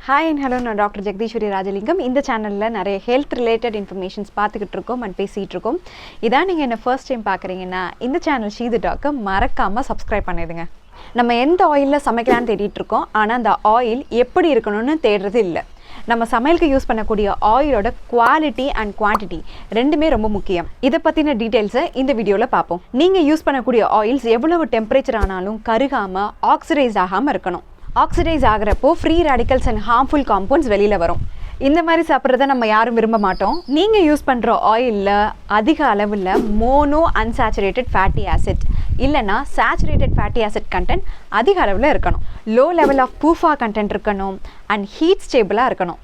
Hi and hello, நான் doctor DrjagadeeswariRajalingam. இந்த சேனலில் நிறைய ஹெல்த் ரிலேட்டட் இன்ஃபர்மேஷன்ஸ் பார்த்துக்கிட்டு இருக்கோம் அண்ட் பேசிகிட்டு இருக்கோம். இதான் நீங்கள் என்ன ஃபர்ஸ்ட் டைம் பார்க்குறீங்கன்னா இந்த சேனல் shethedoc மறக்காமல் சப்ஸ்கிரைப் பண்ணிடுங்க. நம்ம எந்த ஆயிலில் சமைக்கலான்னு தேடிட்டு இருக்கோம், ஆனால் அந்த ஆயில் எப்படி இருக்கணும்னு தேடுறது இல்லை. நம்ம சமையலுக்கு யூஸ் பண்ணக்கூடிய ஆயிலோட குவாலிட்டி அண்ட் குவான்டிட்டி ரெண்டுமே ரொம்ப முக்கியம். இதை பற்றின டீட்டெயில்ஸை இந்த வீடியோவில் பார்ப்போம். நீங்கள் யூஸ் பண்ணக்கூடிய ஆயில்ஸ் எவ்வளவு டெம்பரேச்சர் ஆனாலும் கருகாமல் ஆக்சிடைஸ் ஆகாமல் இருக்கணும். ஆக்சிடைஸ் ஆகிறப்போ free radicals and harmful compounds வெளியில் வரும். இந்த மாதிரி சாப்பிட்றத நம்ம யாரும் விரும்ப மாட்டோம். நீங்கள் யூஸ் பண்ணுற ஆயிலில் அதிக அளவில் மோனோ அன்சாச்சுரேட்டட் ஃபேட்டி ஆசிட் இல்லைனா சேச்சுரேட்டட் ஃபேட்டி ஆசிட் கண்டென்ட் அதிக அளவில் இருக்கணும். Low level of PUFA content இருக்கணும் அண்ட் ஹீட் ஸ்டேபிளாக இருக்கணும்.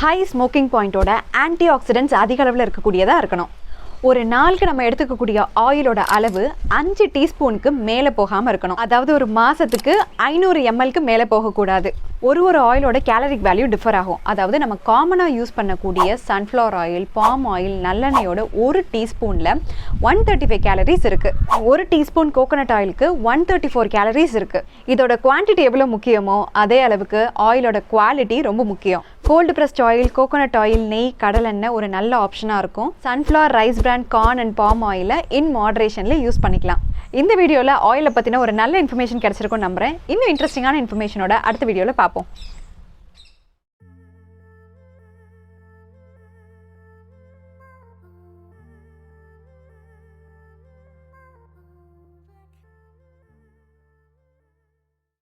ஹை ஸ்மோக்கிங் பாயிண்ட்டோட ஆன்டி ஆக்சிடென்ட்ஸ் அதிக அளவில் இருக்கக்கூடியதாக இருக்கணும். ஒரு நாளுக்கு நம்ம எடுத்துக்கக்கூடிய ஆயிலோட அளவு 5 டீஸ்பூனுக்கு மேலே போகாமல் இருக்கணும். அதாவது ஒரு மாதத்துக்கு 500 mlக்கு மேலே போகக்கூடாது. ஒரு ஆயிலோட கேலரிக் வேல்யூ டிஃபர் ஆகும். அதாவது நம்ம காமனாக யூஸ் பண்ணக்கூடிய சன்ஃப்ளவர் ஆயில், பாம் ஆயில், நல்லெண்ணெயோட ஒரு டீஸ்பூனில் 135 கேலரிஸ் இருக்குது. ஒரு டீஸ்பூன் கோகோனட் ஆயிலுக்கு 134 கேலரிஸ் இருக்குது. இதோட குவான்டிட்டி எவ்வளோ முக்கியமோ அதே அளவுக்கு ஆயிலோட குவாலிட்டி ரொம்ப முக்கியம். Cold pressed oil, coconut oil, நெய், கடலெண்ணெய் ஒரு நல்ல ஆப்ஷனாக இருக்கும். Sunflower, rice bran, corn and palm ஆயிலை இன் மாடரேஷனில் யூஸ் பண்ணிக்கலாம். இந்த வீடியோவில் ஆயிலை பற்றின ஒரு நல்ல இன்ஃபர்மேஷன் கிடச்சிருக்கும்னு நம்புகிறேன். இன்னும் இன்ட்ரெஸ்டிங்கான இன்ஃபர்மேஷனோட அடுத்த வீடியோவில் பார்ப்போம்.